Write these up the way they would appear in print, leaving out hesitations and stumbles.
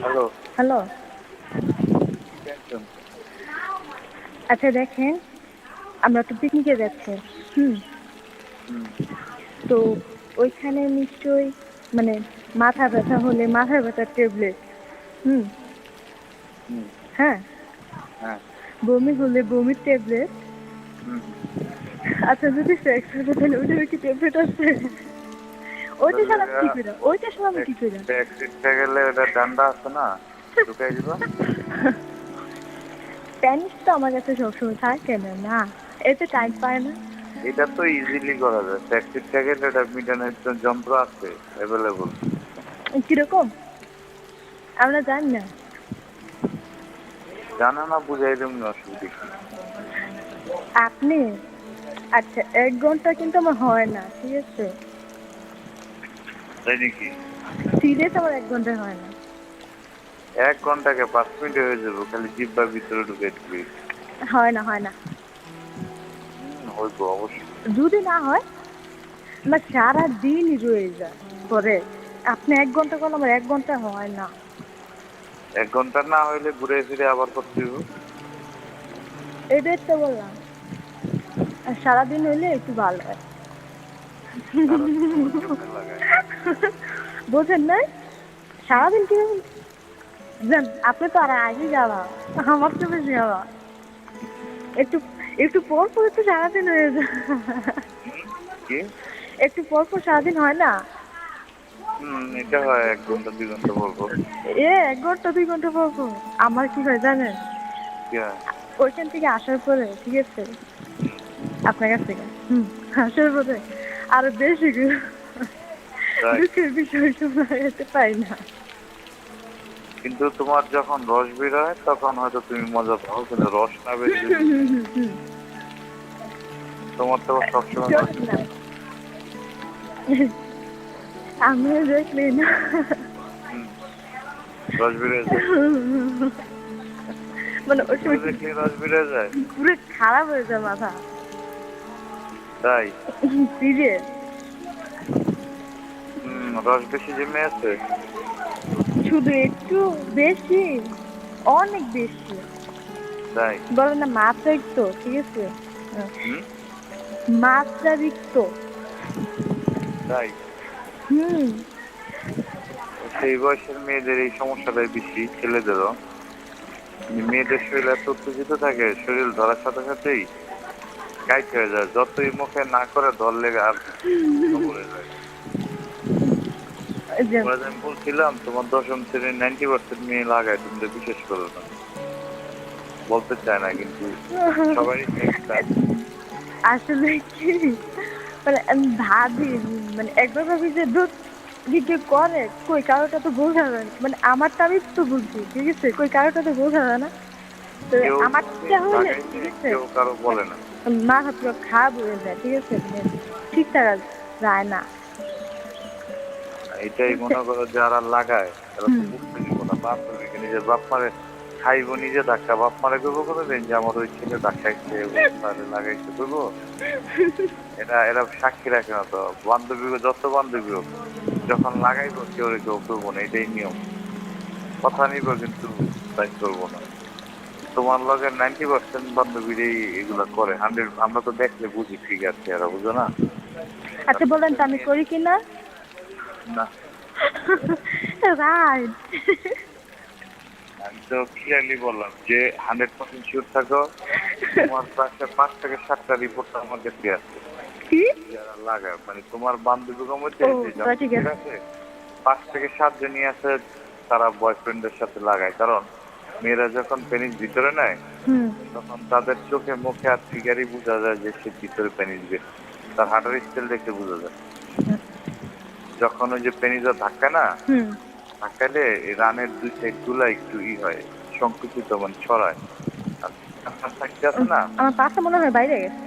Hello. Hello. কি tension? আচ্ছা দেখেন, আমরা তো পিকনিকে যাচ্ছি। হুম। হুম, তো ওইখানে নিশ্চয়ই মানে মাথা ব্যথা হলে মাথা ব্যথার ট্যাবলেট। হুম। হুম, হ্যাঁ। হ্যাঁ, বমি হলে বমির ট্যাবলেট। হুম, হুম। আচ্ছা যদি সেক্স হয় তাহলে ওইটার কি ট্যাবলেট আছে? ওইটা তাহলে সারাম কি করে? ওইটা সারাম কি করে? ব্যাক সিটটা গেলে ওটা ডান্ডা আছে না? ঢুকাই দিবা। প্যানিস তো আমার কাছে সবসময় থাকে না না। এতে টাইম পায় না। এটা তো ইজিলি করা যায়। ব্যাক সিটটা গেলে এটা মিটানোর যন্ত্র আছে অ্যাভেলেবল। কিরকম? আমরা জানি না। জানা না বুঝাই দেব না, অসুবিধা কি? আপনি আচ্ছা 1 ঘন্টা কিন্তু আমার হয় না, ঠিক আছে? তাই নাকি? সিরিয়াস আমার 1 ঘন্টায় হয় না। 1 ঘন্টাকে 5 মিনিটে হয়ে যাবো, খালি জিব্বার ভিতরে ঢুকাই দিবি। হয় না, হয় না। হইবো অবশ্যই। যদি না হয় আমার সারাদিনই রয়ে যায় পরে। আপনি 1 ঘন্টা করলে আমার 1 ঘন্টা হয় না। 1 ঘন্টা না হইলে ঘুরে ফিরে আবার করতে হইব। এটাই তো বললাম। আর সারাদিন হইলে একটু ভালো হয়। সারাদিন আবার কেমনে লাগায়? বোঝেন নাই? সারাদিন কিভাবে যান, আপনি তো আর আগে যাওয়া, আমার তো বেশি যাওয়া। একটু একটু পর পর তো সারাদিন হয়ে যায়। কি? একটু পর পর সারাদিন হয় না? এটা হয় 1 ঘন্টা 2 ঘন্টা বলবো। 1 ঘন্টা 2 ঘন্টা পর পর। আমার কি হয় জানেন? কি হয়? ওইখান থেকে আসার পরে, ঠিক আছে? হুম, আপনার কাছ থেকে আসার পরে আরো বেশি করে তাই। দুঃখের বিষয় শোনাতে পাই না। কিন্তু তোমার যখন রস বের হয় তখন হয়তো তুমি মজা পাও, কিন্তু রস না বের যদি তোমার তো সবসময় রস চলুন না, বের হয়। আমিও দেখলি না। হুম, রস বের হয়ে যায়। মানে ওই পুকুরে সময় দেখলে রস বের হয়ে যায়। পুরো খারাপ হয়ে যায় মাথা। তাই। সিরিয়াস। রস বেশি জমে আছে। শুধু একটু বেশি, অনেক বেশি। তাই। বলে না মাত্রাতিরিক্ত, ঠিক আছে? হুম। মাত্রাতিরিক্ত। তাই। হুম। সেই বয়সের মেয়েদের এই সমস্যাটাই বেশি, ছেলেদেরও। মেয়েদের শরীর এত উত্তেজিত থাকে, শরীর ধরার সাথে সাথেই কাইট হয়ে যায়, যতই মুখে না করে ধরলে আর খবরে যায়। এই যে তোমার যে আমি বলছিলাম তোমার 10ম শ্রেণীর 90% মেয়ে লাগায়, তুমি তো বিশ্বাস করো না। বলতে চায় না কিন্তু সবারই সেক্স চায়। আসলে কি, মানে আমি ভাবি, মানে একবার ভাবি যে দুধ দিকে করে কই কারোটা তো বোঝা যায় না। মানে আমারটা আমি তো বুঝছি, ঠিক আছে? কই কারোটা তো বোঝা যায় না। তো কেউ আমারটা কোনোদিন হলে, লাগাইছে, ঠিক আছে, কেউ কারো বলে না। মাথা পুরো খারাপ হয়ে যায়, ঠিক আছে? মানে ঠিক থাকা যায় না। এটাই মনে করো যারা লাগায় তারা তো হুম। বুঝতে দিব না, বান্ধবীকে নিজের বাপ মারে খাইবো নিজে ধাক্কা, বাপ মারে করবো কোনোদিন যে আমার ওই ছেলে ধাক্কাইছে ওই তাহলে লাগাইছে করবো? এরা সাক্ষী রাখে না তো। বান্ধবী যত বান্ধবী হোক, যখন লাগাইবো কেউ কেউ করবো না, এটাই নিয়ম। কথা নিব কিন্তু তাই করবো না। তোমার লগে 90% বান্ধবীরাই এগুলা করে, 100 আমরা তো দেখলে বুঝি ঠিক আছে, এরা বুঝো না। আচ্ছা বলেন তো আমি মেয়ে করি কিনা? না, রাইট। আমি তো ক্লিয়ারলি বললাম যে 100% শিওর থাকো। তোমার কাছে 5 থেকে 7টা রিপোর্ট আমার কাছে আছে, কি? যারা লাগায় মানে তোমার বান্ধবীর মধ্যে ও যে তা ঠিক জন্মের আছে। আছে 5 থেকে 7 জনই আছে তারা বয়ফ্রেন্ডের সাথে লাগায়। কারণ মেয়েরা যখন পেনিস ভিতরে নেয় হুম। তখন তাদের চোখে মুখে আর ফিগারই বোঝা যায় যে সে ভিতরে পেনিস বের, তার হাঁটার স্টাইল দেখে বোঝা যায়। যখন ওই যে পেনিসের ধাক্কা না, হুম। ধাক্কালে এই রানের 2 সাইড গুলা একটু হয়, সংকুচিত মানে ছড়ায়। আর আপনার সাইডটা আছে না আমার পাশে মনে হয় বাইরে গেছে।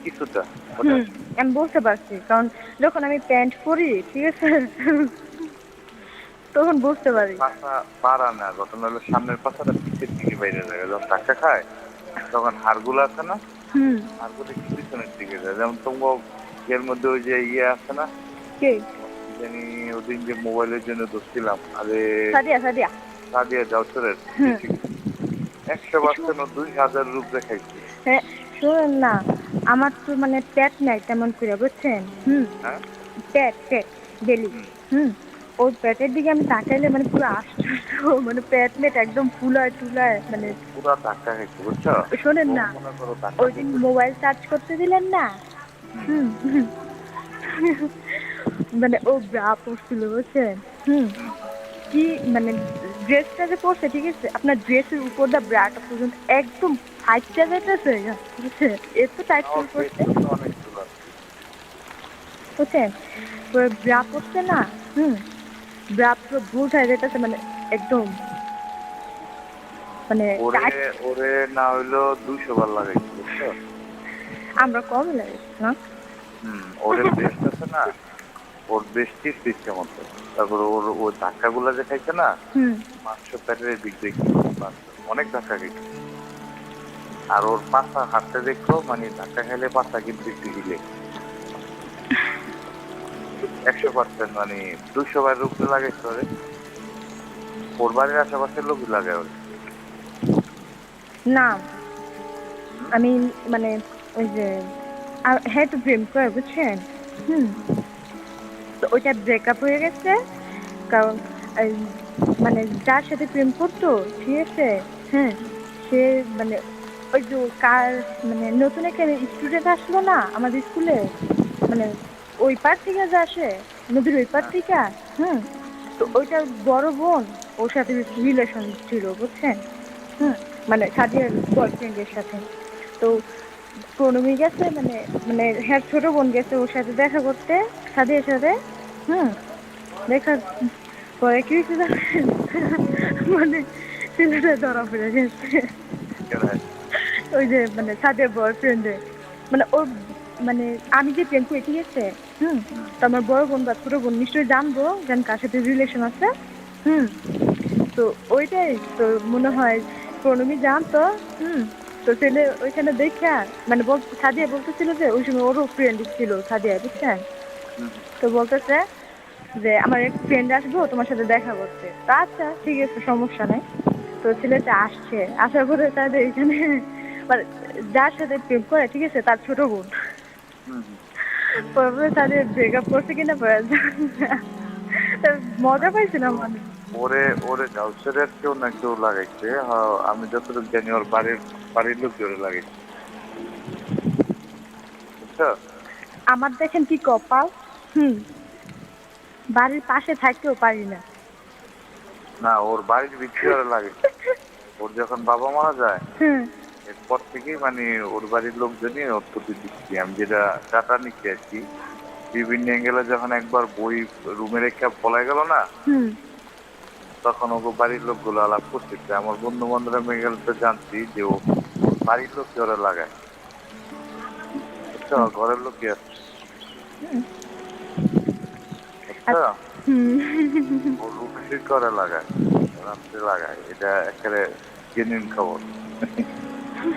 কিছুটা, ওটা হুম। আমি বলতে পারছি কারণ যখন আমি প্যান্ট পরি, ঠিক আছে, তখন বুঝতে এটা পারি। পাছা পাড়া না, ঘটনা হলো সামনের পাছাটা পিছের দিকে বাইরে যায়, যখন ধাক্কা খায় তখন হাড়গুলো আছে না, হুম। হাড়গুলো একটু পিছনের দিকে যায়। যেমন তোমার এর মধ্যে ওই যে ইয়ে আছে না, কে? জানি ওদিন যে মোবাইলের জন্য ধরছিলাম, আরে সাদিয়া সাদিয়া সাদিয়া জাউসরের হুম 100% 2000 রূপ দেখাইছে। হ্যাঁ শোনেন না, আমার তো মানে পেট নাই তেমন করে বুঝছেন। হ্যাঁ পেট পেট বেলি। হুম হুম ওই পেটের দিকে আমি তাকাইলে মানে পুরো আশ্চর্য, মানে পেট মেট একদম ফুলায় টুলায় মানে। পুরা ধাক্কা খাইছে বুঝছো। শোনেন ও না, মনে করো ধাক্কা ওই দিন দিতে। মোবাইল চার্জ করতে দিলেন না। হুম হুম হুম, মানে ও ব্রা পড়ছিল বুঝছেন। হুম হুম। কি মানে ড্রেসটা যে পরছে ঠিক আছে, আপনার ড্রেসের উপর দা ব্রাটা পর্যন্ত একদম ফাইটটা যাইতেছে বুঝছেন, এত টাইট ওর করে পড়ছে পেটটা তো অনেক চুলা। বুঝছেন। ব্রা পড়ছে না। হুম ব্রা পুরো বুট হয়ে যেতেছে মানে একদম মানে ওরে টাইট। ওরে না হইলো 200 বার লাগাইছে বুঝছো। আমরা কম লাগে না। ওরে বেস্ট আছে না, ওর বেস্টই সিস্টেম মতো। তারপর ওর ওর ধাক্কাগুলো যে খাইছে না, হুম মাংস প্যাটের দিক দিয়ে অনেক ধাক্কা খাইছে। আর ওর পাছা হাঁটতে দেখো, মানে ধাক্কা খাইলে পাছা কিন্তু একটু হিলে। 100% মানে 200 বার উপরে লাগাইছে ওরে। ওর বাড়ির আশেপাশের লোকই লাগায় ওরে। না হুম আমি মানে ওই যে হ্যাঁ তো প্রেম করে বুঝছেন। হুম হুম তো ওইটা ব্রেকআপ হয়ে গেছে কারণ এই মানে যার সাথে প্রেম করতো ঠিক আছে। হ্যাঁ হুম সে মানে ওই যে কার মানে নতুন একটা স্টুডেন্ট আসলো না আমাদের স্কুলে, মানে ওই পার থেকে যে আসে, নদীর ওই পার হ্যাঁ থেকে। হুম তো হুম ওইটার বড় বোন ওর সাথে রিলেশন ছিল বুঝছেন। হুম মানে সাদিয়ার বয়ফ্রেন্ডের সাথে। তো প্রণমী গেছে মানে মানে হ্যাঁ ছোট বোন গেছে ওর সাথে দেখা করতে সাদিয়ার সাথে। হুম দেখার পরে কি হয়েছে জানেন? মানে ছেলেটা ধরা পড়ে গেছে। কেডায়? ওই যে মানে সাদিয়ার বয়ফ্রেন্ডে মানে ওর মানে আমি যে প্রেম করি ঠিক আছে। হুম হুম তো আমার বড় বোন বা ছোট বোন নিশ্চয়ই জানবো যেন কার সাথে রিলেশন আছে। হুম তো ওইটাই তো মনে হয় প্রণমী জানতো। হুম তো ছেলে ওইখানে দেখা মানে সাদিয়া বলতেছিল যে ওই সময় ওরও ফ্রেন্ড ছিল সাদিয়া বুঝছেন। হুম তো বলতেছে যে আমার এক ফ্রেন্ড আসবো তোমার সাথে দেখা করতে, তা আচ্ছা ঠিক আছে সমস্যা নাই। তো ছেলেটা আসছে, আসার পরে তাদের এখানে মানে যার সাথে প্রেম করে ঠিক আছে তার ছোট বোন। হুম হুম। পরে তাদের ব্রেকআপ করছে কিনা পরে মজা পাইছিলাম মানে। ওরে ওরে গাউসের কেউ না কেউ লাগাইছে। হ্যাঁ, আমি যতটুকু জানি ওর বাড়ির বাড়ির লোক জোরে লাগাইছে বুঝছো। আমার দেখেন কি কপাল। হুম বাড়ির পাশে থাকতেও পারি না। না, ওর বাড়ির ভিতরে ওরা লাগাইছে। ওর যখন বাবা মারা যায় হুম এরপর থেকেই মানে ওর বাড়ির লোকজনই ওর প্রতি দিচ্ছি, আমি যেটা ডাটা নিচ্ছি আর কি। বিভিন্ন অ্যাঙ্গেলে যখন একবার বই রুমে রেখে পলাই গেল না, হুম তখন ওকে বাড়ির লোকগুলো আলাপ করতেছে। আমার বন্ধু বান্ধবরা মেয়ে তো জানছি যে ও ওর বাড়ির লোক ওরা লাগায় বুঝছো, ঘরের লোক কি আছে হুম বুঝছো। আচ্ছা, হুম ও রুমে ঠিক করে লাগায়, রাত্রে লাগায়, এটা একেবারে জেনুইন খবর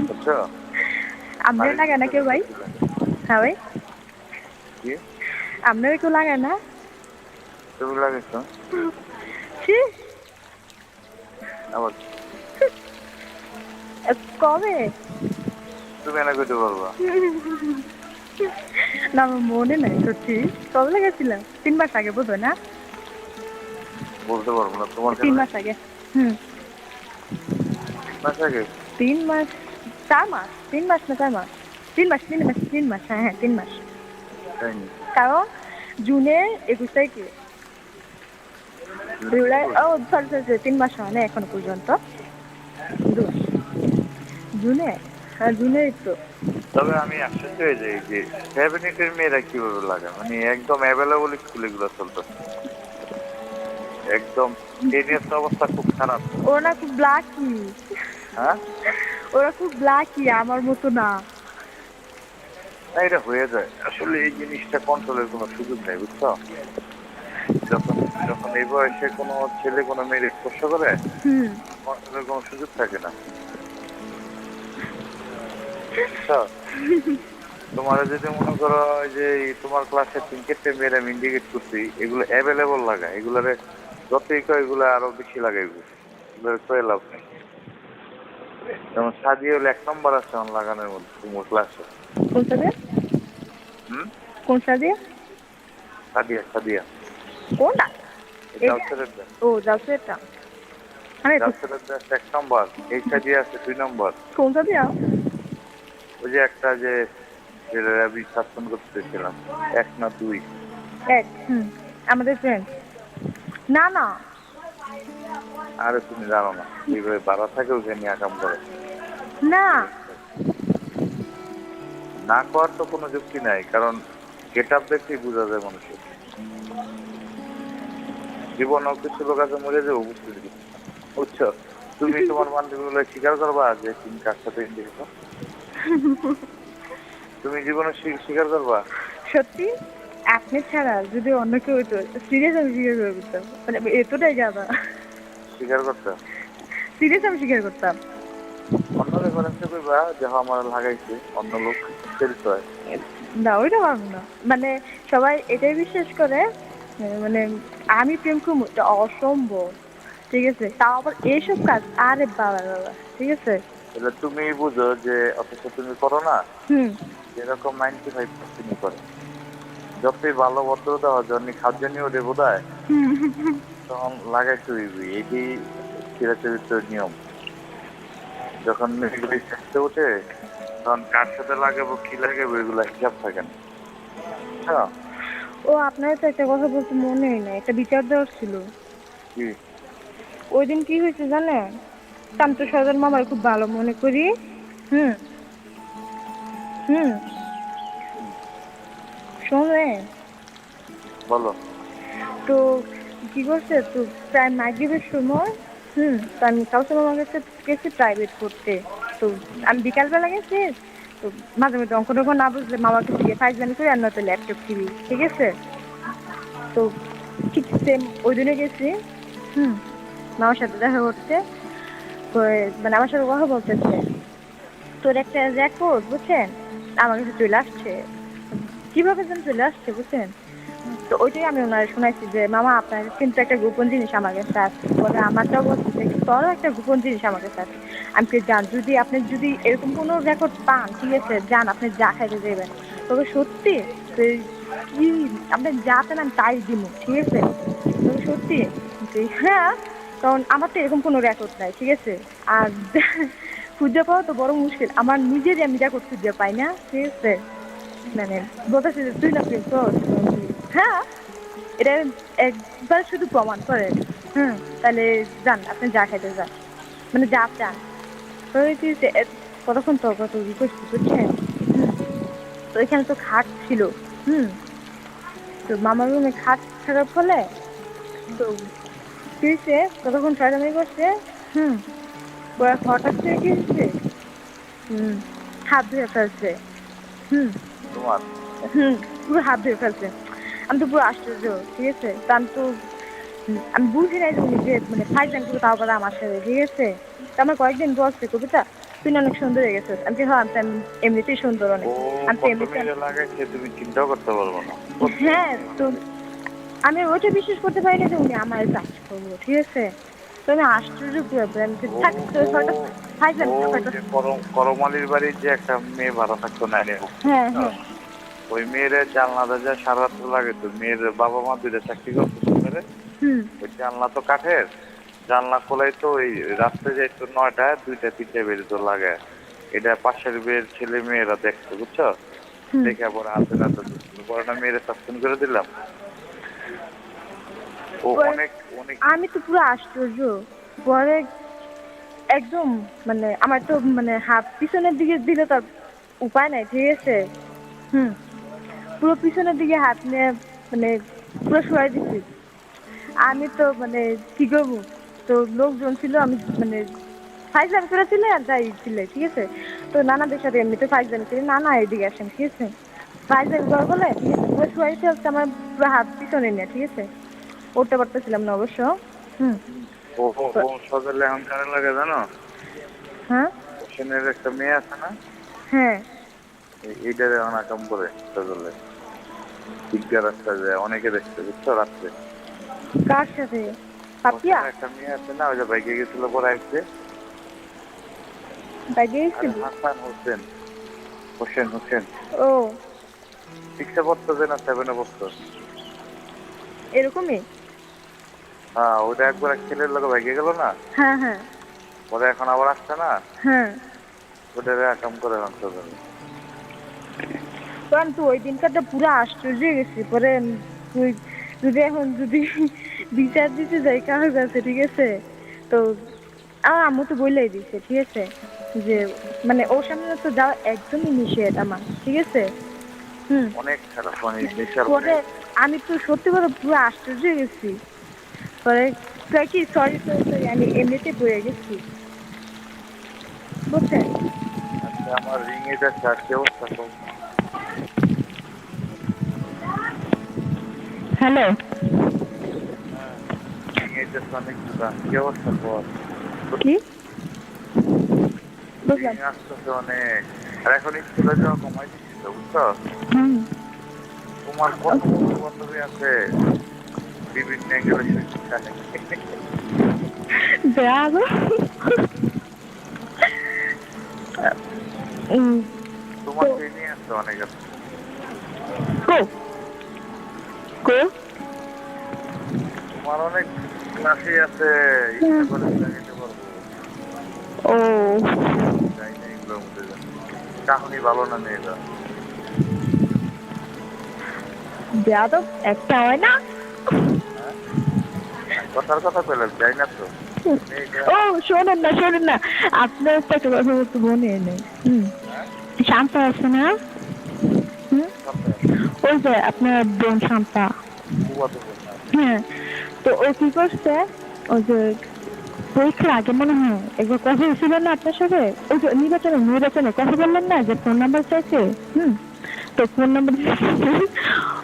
বুঝছো। আপনারা বাড়ির লাগায় না ভিতরে কেউ ভাই? বেশি লাগে। হ্যাঁ ভাই কি আপনারা কেউ লাগায় না? তুমি লাগাইছো? ছি আবার কবে? তুমি এনে কইতে পারবা? না আমার মনে নাই সত্যি। কবে লাগাইছিলাম? 3 মাস আগে বোধহয় না? বলতে পারবো না, তোমার 3 কেন? মাস আগে। হুম 3 মাস আগে? 3 মাস 4 মাস 3 মাস না 4 মাস 3 মাস 3 মাস 3 মাস হ্যাঁ হ্যাঁ 3 মাস। তাই নি? কারণ জুনের 21 তারিখে জুলাই ও সরি সরি সরি 3 মাস হয় না এখনো পর্যন্ত। জুনে হ্যাঁ জুনেই তো। তবে আমি আশ্চর্য হয়ে যাই যে 7-8 মেয়েরা কিভাবে লাগায়, মানে একদম অ্যাভেলেবল স্কুল এগুলো চলতেছে একদম। 10 তো অবস্থা খুব খারাপ। ওরা না খুব ব্লাকি। হ্যাঁ ওরা খুব ব্লাকি আমার মতো না। না, এটা হয়ে যায় আসলে। এই জিনিসটা কন্ট্রোলের কোনো সুযোগ নেই বুঝছো। যখন যখন এই বয়সে কোনো ছেলে কোনো মেয়ের স্পর্শ করে, হুম কন্ট্রোলের কোনো সুযোগ থাকে না বুঝছো। তোমার যদি মনে করো ওই যে এই তোমার ক্লাসের 3-4টে মেয়েরা আমি ইন্ডিকেট করছি, এগুলো অ্যাভেলেবল লাগা, এগুলারে যতই কয় এগুলো আরো বেশি লাগাইব, এগুলো কয়ে লাভ নেই। যেমন সাজিয়ে হলে 1 নম্বর আছে আমার লাগানোর মধ্যে তোমার ক্লাসে। কোন সাদিয়া? হুম, কোন সাদিয়া? সাদিয়া সাদিয়া কোনটা? এই যে- জালসের দেন, ও যাচ্ছে এটা। আমি জালসের দেন 1 নম্বর, এই সাদিয়া আছে 2 নম্বর। কোন সাদিয়া? ওই যে একটা যে যেটা আমি সাসপেন্ড করতেছিলাম, 1 না 2। এক। আমাদের ফ্রেন্ড। না না। আরে তুমি জানো না, এইভাবে বাড়া থাকে ওকে নিয়ে কাম করে। না। না করার তো কোনো যুক্তি নাই, কারণ গেট আপ দেখতেই বোঝা যায় মানুষের। জীবনেও কিছু লোক আছে মরে যাবো বুঝতে পারি, বুঝছো? তুমি তোমার বান্ধবীগুলো স্বীকার করবা যে তুমি কার সাথে দেখছো? তুমি জীবনে স্বীকার করবা? সত্যি আপনি ছাড়া যদি অন্য কেউ হতো সিরিয়াস আমি স্বীকার করে করতাম, মানে আমি এতটাই যাবা স্বীকার করতে সিরিয়াস আমি স্বীকার করতাম। অন্য রেফারেন্সে কইবা যে আমার লাগাইছে অন্য লোক সেলস হয়। না ওইটা পারবো না, মানে সবাই এটাই বিশ্বাস করে মানে আমি প্রেম করবো এটা অসম্ভব, ঠিক আছে? তাও আবার এইসব কাজ, আরে বাবা বাবা, ঠিক আছে। তাহলে তুমি বুঝো যে অথচ তুমি করো না, হুম। এরকম 95% করে। যতই ভালো ভদ্রতা হয় যখন খাদ্য নিয়েও দেবো দেয়, তখন লাগাইতে হইবি, এটি চিরাচরিত নিয়ম। যখন মেয়েগুলি চেষ্টা ওঠে তখন কার সাথে লাগাবো কি লাগাবো এগুলো হিসাব থাকে না। হ্যাঁ, ও আপনার তো একটা কথা বলতে মনেই নাই, একটা বিচার দেওয়ার ছিল। কি? ওই দিন কি হয়েছে জানেন? শান্ত সদর মামার খুব ভালো মনে করি। হুম। হুম। শোনেন, বলো। তো কি করছে, তো প্রায় মাগরিবের সময় তো আমি কাউসার মামার কাছে গেছি প্রাইভেট করতে। তো আমি বিকালবেলা গেছি, তো মাঝে মাঝে অঙ্ক টঙ্ক না বুঝলে মামার কাছে গিয়ে ফাইজলামি করি, আর নয়তো ল্যাপটপ টিভি, ঠিক আছে? তো ঠিক সেম ওই দিনে গেছি। মামার সাথে দেখা করতে, তো মানে আমার সাথে কথা বলতেছে, তোর একটা রেকর্ড বুঝছেন আমার কাছে চলে আসছে, কিভাবে যেন চলে আসছে বুঝছেন। তো ওইটাই আমি ওনারে শোনাইছি যে মামা আপনার কিন্তু একটা গোপন জিনিস আমার কাছে আছে, পরে আমারটাও বলছে যে তোরও একটা গোপন জিনিস আমার কাছে আছে। আমি কি জান, যদি আপনি যদি এরকম কোনো রেকর্ড পান, ঠিক আছে, যান আপনি যা খাইতে দেবেন, তবে সত্যি তো কি আপনি যা চান আমি তাই দিব, ঠিক আছে? তবে সত্যি যে হ্যাঁ, কারণ আমার তো এরকম কোনো রেকর্ড নাই, ঠিক আছে? আর খুঁজে পাওয়া তো বড় মুশকিল, আমার নিজেরই আমি রেকর্ড খুঁজে পাই না, ঠিক আছে? মানে বলতেছে যে তুই না প্রেম কর। হ্যাঁ, এটা একবার শুধু প্রমাণ করেন। তাহলে যান আপনি যা খাইতে যান, মানে যা চান। তো ওই যে কতক্ষণ তর্ক তর্কি করছি বুঝছেন। তো এখানে তো খাট ছিল। তো মামার রুমে খাট থাকার ফলে তো ফিরছে কতক্ষণ ছয়টামি করছে। পরে হঠাৎ করে কি হচ্ছে, হাত ধুয়ে ফেলছে। হুম। তোমার পুরো হাত ধুয়ে ফেলছে। আমি তো পুরো আশ্চর্য, ঠিক আছে? তা আমি তো আমি বুঝি নাই যে উনি যে মানে ফাইজলাম করবো, তাও আবার আমার সাথে, ঠিক আছে? তো আমার কয়েকদিন বলছে কবিতা তুই না অনেক সুন্দর হয়ে গেছিস। আমি কি হ্যাঁ, আমি তো এমনিতেই সুন্দর অনেক। ও আমি তো কত এমনিতে মেয়েরা লাগাইছে তুমি চিন্তাও করতে পারবো না। হ্যাঁ, তো আমি ওইটা বিশ্বাস করতে পারি না যে উনি আমার কাজ করবো, ঠিক আছে? তো আমি আশ্চর্য পুরো আমি যে ও থাক তোর হয়তো ফাইজলাম ও হয়তো। যে করমালির বাড়ির যে একটা মেয়ে ভাড়া থাকতো না রে, হ্যাঁ হ্যাঁ। ওই মেয়ের জানলা দরজা সারা রাত্র লাগে, তো মেয়ের বাবা মা দুইটা চাকরি করতো শহরে। হুম। ওই জানলা তো কাঠের, জানলা খোলাই তো ওই রাত্রে যাইতো 9টা 2টা 3টা বেরিয়ে তো লাগে। এটা পাশের বিয়ের ছেলে মেয়েরা দেখতো বুঝছো, দেখে পরে হাতে নাতে পরে না মেয়েরা সাসপেন্ড করে দিলাম। ও অনেক অনেক আমি তো পুরো আশ্চর্য। পরে একদম মানে আমার তো মানে হাত পিছনের দিকে দিলে তার উপায় নাই, ঠিক আছে? পুরো পিছনের দিকে হাত নিয়ে মানে পুরো শোয়াই দিচ্ছি। আমি তো মানে কি করবো, তো লোকজন ছিল, আমি মানে ফাইজলামি করেছিল আর যাই ছিল, ঠিক আছে? তো নানাদের সাথে এমনিতে ফাইজলামি করি, নানা এদিকে আসেন, ঠিক আছে? ফাইজলামি করা বলে ঠিক আছে, পুরো শোয়াই ফেলছে আমার পুরো হাত পিছনে নিয়ে, ঠিক আছে? উঠতে পারতেছিলাম না অবশ্য। হুম। ও ও ও সকালে এখন কারে লাগে জানো? হ্যাঁ হোসেনের একটা মেয়ে আছে না, হ্যাঁ এইটারে অনা কাম করে সজলে দিকদার রাস্তা যায় অনেকে দেখছে বুঝছো রাত্রে কার সাথে? পাপিয়া? ওখানে একটা মেয়ে আছে না ওই যে বাইকে গেছিল পরে আসছে বাইকে আরে গেছিলি? হাসান হোসেন হোসেন হোসেন ও সিক্সে পড়তো যে না সেভেনে পড়তো এরকমই? হ্যাঁ ওটা একবার এক ছেলের লোক বাইকে গেল না হ্যাঁ হ্যাঁ পরে এখন আবার আসছে না হ্যাঁ। ওটারে কাম করে না সজলে কারণ তুই ওই দিনকারটা পুরো আশ্চর্য হয়ে গেছি পরে তুই যদি এখন যদি বিচার দিতে যাই কারোর কাছে ঠিক আছে তো আমার আম্মু তো বলেই দিছে ঠিক আছে যে মানে ওর সামনে তো যাওয়া একদমই নিষেধ আমার ঠিক আছে। হুম। অনেক খারাপ মানে নেশার পরে আমি তো সত্যি কথা পুরো আশ্চর্য হয়ে গেছি পরে কয় কি সরি সরি সরি আমি এমনিতে পড়ে গেছি বুঝছেন। আচ্ছা আমার রিং এটা চার কি অবস্থা কম হ্যালো রিং এটা অনেক দুটা কি অবস্থা পর কি বুঝলাম। রিং আসতেছে অনেক আর এখন স্কুলে যাওয়া কমাই দিচ্ছি তো বুঝছো হুম তোমার কত বন্ধু বান্ধবী আছে বিভিন্ন অ্যাঙ্গেলে শিক্ষা নেই ব্রাভো। তোমার সেই নিয়ে আসছে অনেক আছে কো কো তোমার অনেক ক্লাসে আছে ইচ্ছা করে লাগাইতে পারবো ও যাই না এগুলোর মধ্যে যা কাহিনী ভালো না মেয়েরা যাদব একটা হয় না। কথার কথা পেলাম যাই না তো ও শোনেন না আপনার একটা কথা বলতে মনে নেই। শান্তা আছে না? ওই যে আপনার বোন শান্তা। হ্যাঁ তো ও কি করছে ওই যে পরীক্ষার আগে মনে হয় একবার কথা হয়েছিল না আপনার সাথে ওই যে নির্বাচনে কথা বললেন না যে ফোন নাম্বার চাইছে। তো ফোন নাম্বার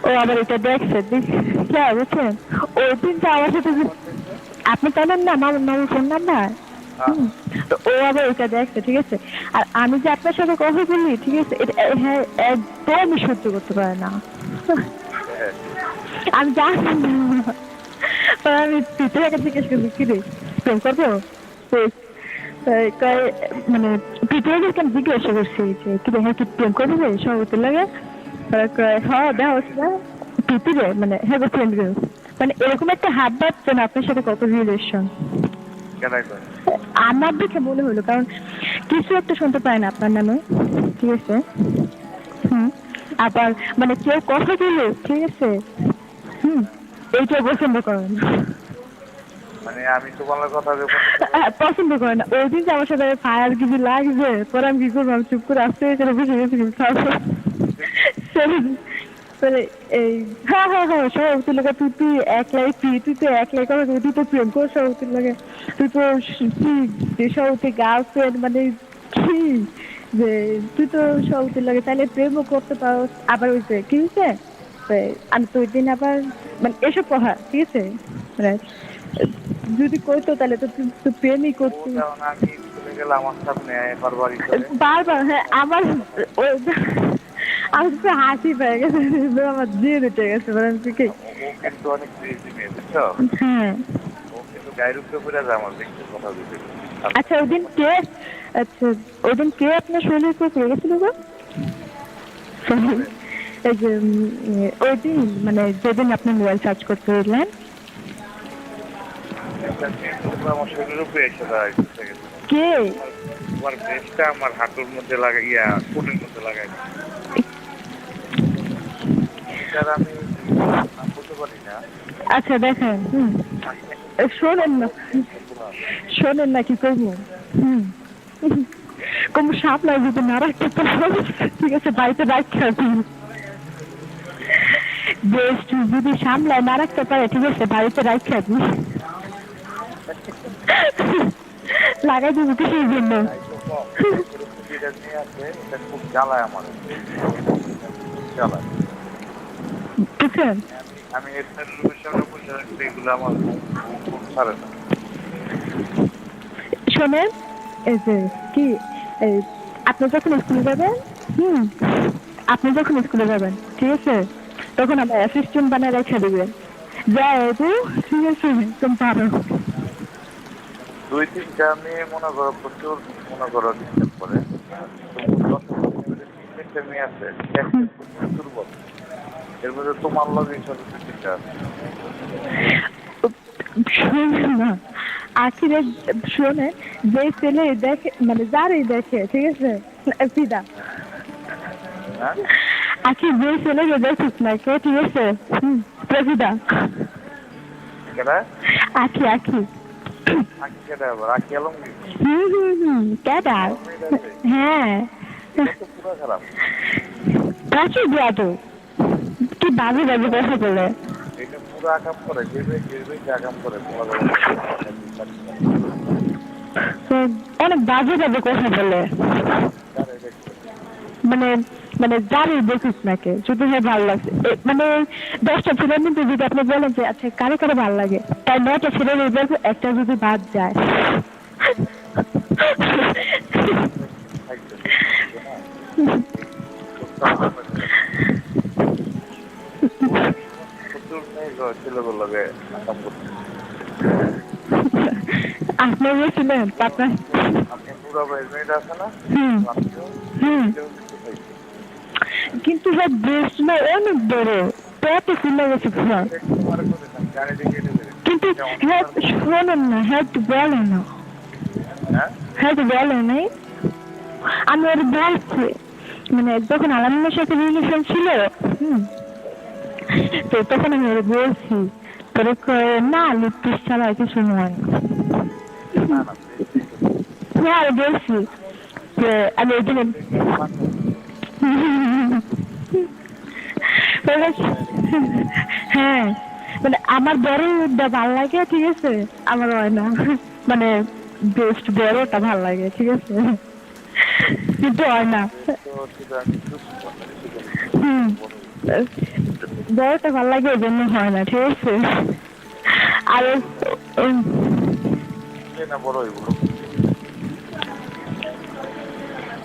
ও আবার এটা দেখছে বুঝছেন ওই দিনটা আমার সাথে আপনি পেলেন না মামার ফোন নাম্বার তো ও আবার ওইটা দেখছে ঠিক আছে আর আমি যে আপনার সাথে কথা বলি ঠিক আছে এটা হ্যাঁ একদমই সহ্য করতে পারে না আমি জানি আমি পিঠে জিজ্ঞেস করছি কি রে প্রেম করবো মানে পিঠে কেন জিজ্ঞাসা করছি যে কি রে হ্যাঁ কি প্রেম করবে সবতে লাগে হ্যাঁ দেখা হচ্ছে না পিঠে মানে হ্যাঁ ফ্রেন্ড মানে এরকম একটা হাত বাড়ছে না আপনার সাথে কত রিলেশন আমার দেখে মনে হলো কারণ কিছু একটা শুনতে পায় না আপনার নামে ঠিক আছে। আবার মানে কেউ কথা বলে ঠিক আছে এইটা পছন্দ করেন মানে আমি তোমার কথা পছন্দ করে না ওই দিন যে আমার সাথে ফায়ার কিছু লাগছে পরে আমি কি করবো আমি চুপ করে আসতে করে বসে গেছি এই হ্যাঁ সভাপতি লোক তুই একলাই তুই তো একলাই কথা তুই তো প্রেম কর সভাপতির লোকে তুই তো যে সভাপতি গার্লফ্রেন্ড মানে কি যে তুই তো সভাপতির লাগে তাহলে প্রেমও করতে পারো আবার ওই যে কি হয়েছে আমি তো ওই দিন আবার মানে এসব কথা ঠিক আছে মানে যদি করতো তাহলে তো তুই প্রেমই করতি বারবার। হ্যাঁ আমার আমার তো হাসি পেয়ে গেছে আমার দিয়ে দিতে গেছে হ্যাঁ। আচ্ছা ওই দিন কে আপনার শরীরের উপর পড়ে গেছিল গো এই যে ওই দিন মানে যেদিন আপনি মোবাইল চার্জ করতে দিলেন কে তোমার ব্রেসটা আমার হাঁটুর মধ্যে লাগাইয়া কোটের মধ্যে লাগাই আমি বলতে পারি না। আচ্ছা দেখেন শোনেন না কি করবো কোন সাপলা যদি না রাখতে ঠিক আছে বাড়িতে রাখতে বেশ যদি সামলায় না রাখতে পারে ঠিক আছে বাড়িতে রাখতে লাগাই দেবো কিসের জন্য খুব জ্বালায় আমার বুঝছেন আমি এগুলো আমার ছাড়ে না শোনেন এই যে কি আপনি যখন স্কুলে যাবেন আপনি যখন স্কুলে যাবেন ঠিক আছে তখন আমার অ্যাসিস্ট্যান্ট বানায় রেখে দেবেন যা একটু ঠিক আছে তুমি পারো 2-3টা মেয়ে মনে করো প্রচুর মনে করো ডিস্টার্ব করে আর তবু 10-15 মেয়ে আছে খুব দুর্বল এর মধ্যে তোমার লগে সবচেয়ে চিন্তা আছে শোনেন না আখিরে শোনে যে ছেলে দেখে মানে যারই দেখে ঠিক আছে ফিদা হ্যাঁ আখি যে ছেলেকে দেখিস না কে ঠিক আছে প্রফিদা কেডা আখি আখি আঁকি কেডা আবার আঁকি আলমগীর কেডা হ্যাঁ এটা তো পুরো খারাপ প্রচুর বিয়াদব কি বাজে বাজে কথা বলে এটা পুরো আকাম করে যে আকাম করে তো অনেক বাজে বাজে কথা বলে মানে মানে যারই দেখিস নাকি যদি হ্যাঁ ভালো লাগছে মানে 10টা ছেলের মধ্যে যদি আপনি বলেন যে আচ্ছা কারে কারে ভালো লাগে তাই 9টা ছেলের মধ্যে একটা যদি বাদ যায় আপনি বলছিলেন আপনার কিন্তু বেশ না অনেক বড় পেটে ফুলে গেছে কিন্তু হ্যাঁ শোনেন না হ্যাঁ তো বলে না হ্যাঁ তো বলে নাই আমি ওর বলছি মানে যখন আলামিনের সাথে রিলেশন ছিল তো তখন আমি ওর বলছি তোর না লিপ্টিস ছাড়া কিছু নয় হ্যাঁ বলছি যে আমি ওই দিন হ্যাঁ মানে আমার বড়টা ভাল লাগে ঠিক আছে আমার হয় না মানে বেস্ট বড়টা ভাল লাগে ঠিক আছে কিন্তু হয় না বড়টা ভাল লাগে ওই জন্য হয় না ঠিক আছে আর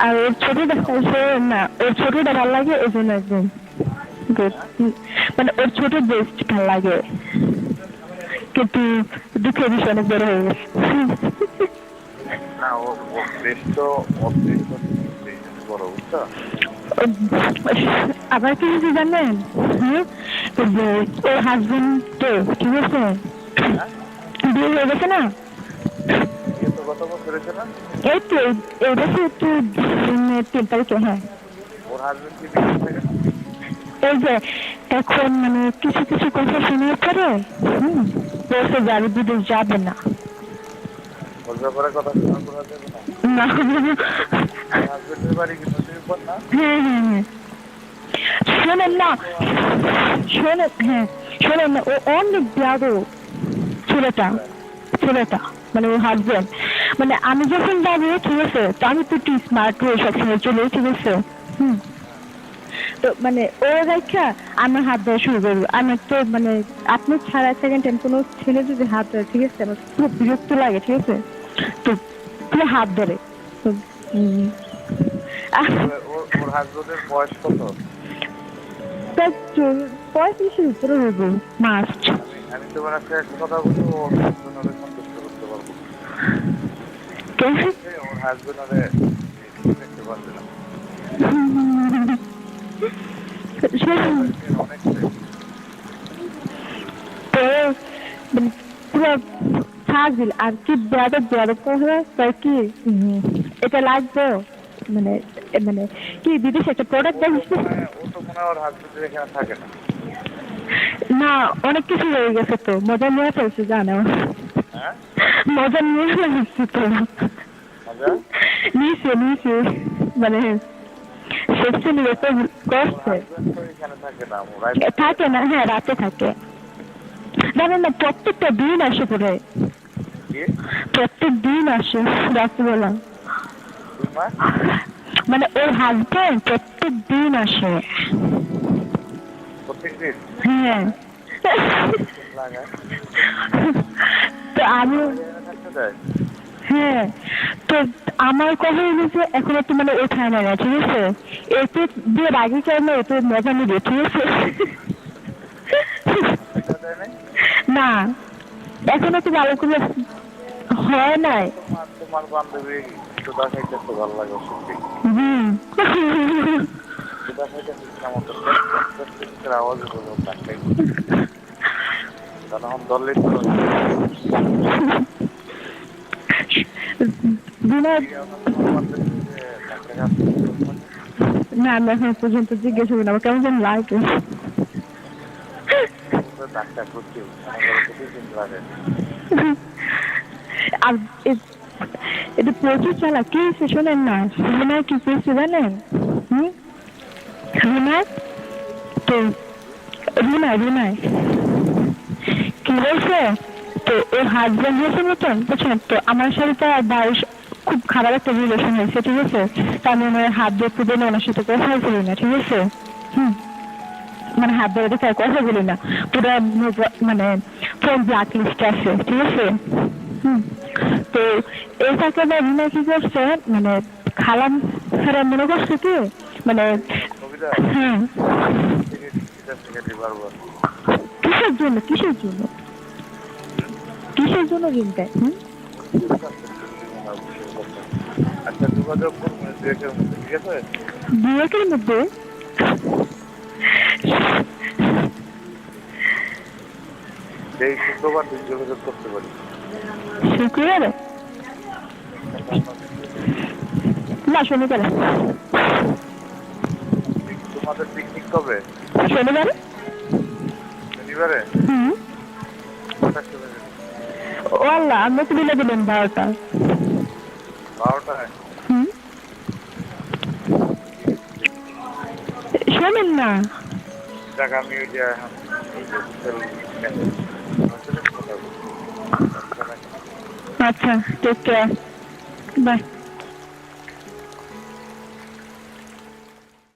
আর ওর ছোটটা না ওর ছোটটা ভাল লাগে ওই জন্য একদম মানে ওর ছোট বেস্ট ভাল লাগে কিন্তু দুঃখের বিষয় অনেক বড় হয়ে গেছে আবার কি কিছু জানেন ওর হাজবেন্ড তো ঠিক আছে বিয়ে হয়ে গেছে না এই তো এই বছর একটু 3 তারিখে হ্যাঁ এই যে এখন মানে কিছু কিছু কথা শোনার পরে বলছে গাড়ি বিদেশ যাবে না হ্যাঁ শোনেন না শোনেন না ও অনেক বিয়াদব ছেলেটা মানে ওর হাজবেন্ড মানে আমি যখন যাবো ঠিক আছে তো আমি তো একটু স্মার্ট হয়ে সবসময় চলে ঠিক আছে তো মানে ও দেখা আমার হাত ধরা শুরু করবো আমার তো মানে আপনি ছাড়া সেকেন্ড টাইম কোনো ছেলে যদি হাত ধরে ঠিক আছে আমার খুব বিরক্ত লাগে ঠিক আছে তো পুরো হাত ধরে তো ওর হাজবেন্ডের বয়স কত 35-এর উপরে হবে মাস্ট আমি তোমার একটা কথা বলবো ওর হাজবেন্ডে সন্তুষ্ট করতে পারবো ওর হাজবেন্ডে দেখতে পারবে না পুরো ফাজিল আর কি বেয়াদব কথা কি এটা লাগবে মানে মানে কি বিদেশে একটা প্রোডাক্ট দেখছিস না অনেক কিছু হয়ে গেছে তো মজা নিয়ে ফেলছে জানো মজা নিয়ে ফেলছে তো নিচে মানে থাকে না হ্যাঁ রাতে থাকে জানেন না প্রত্যেকটা দিন আসে পরে প্রত্যেক দিন আসে রাত্রিবেলা মানে ওর হাজবেন্ড প্রত্যেক দিন আসে হ্যাঁ তো আমি হ্যাঁ, তো আমার কথা হলো যে এখনো তো মানে ওঠায় না, ঠিক আছে? এতে দিয়ে রাগি কেন, এতে মজা নিবে, ঠিক আছে? এটা দেয় নাই? না, এখনো তো ভালো করে হয় নাই। তোমার তোমার বান্ধবী সুদা খাইতেছে ভালো লাগে সত্যি। হুম। সুদা খাইতেছে কিনা মতো আওয়াজ হলো ডাক্তার। তখন দলের তো বিনয়, তোমার বান্ধবী যে ডাক্তার কাছে না আমি এখন পর্যন্ত জিজ্ঞেস করি না, আমার কেমন যেন লাগে। ডাক্তার করছি মনে করো প্রতিদিন লাগে। আর এটা প্রচুর চালা কি হয়েছে শোনেন না, রুনার কি করছে জানেন? হুম, রুনার তো রুনায় কি হয়েছে, তো ওর হাজবেন্ড হয়েছে মতন বুঝছেন, তো আমার সাথে তো বয়স খুব খারাপ একটা রিলেশন হয়েছে, ঠিক আছে? তা আমি আমার হাত দেখতে দিলে ওনার সাথে কথা বলি না, ঠিক আছে? হুম, মানে হাত ধরে দেখে কথা বলি না, পুরো মানে ফোন ব্ল্যাক লিস্টে আছে, ঠিক আছে? হুম, তো এই ফাঁকে রিনা কি করছে, মানে খালাম স্যার মনে করছে কি, মানে কবিতা হ্যাঁ, সেক্রেটারি বারবার কিসের জন্য কিসের জন্য কিসের জন্য ঋণ দেয়? আচ্ছা যোগাযোগ করবো দুয়েকের মধ্যে ঠিক আছে? বিয়েকের মধ্যে এই শুক্রবার দিন যোগাযোগ করতে পারি। শুক্রবারে না, শনিবারে। তোমাদের পিকনিক কবে? শনিবারে। শনিবারে? হুম, কটার সময় যাবে? ও আল্লাহ, আমি তো দিলে দিলেন 12টা। 12টায়? হুম, শোনেন না। দেখ আমি ওই যে এখন এই যে কথা বলছি। আচ্ছা, টেক কেয়ার, বাই।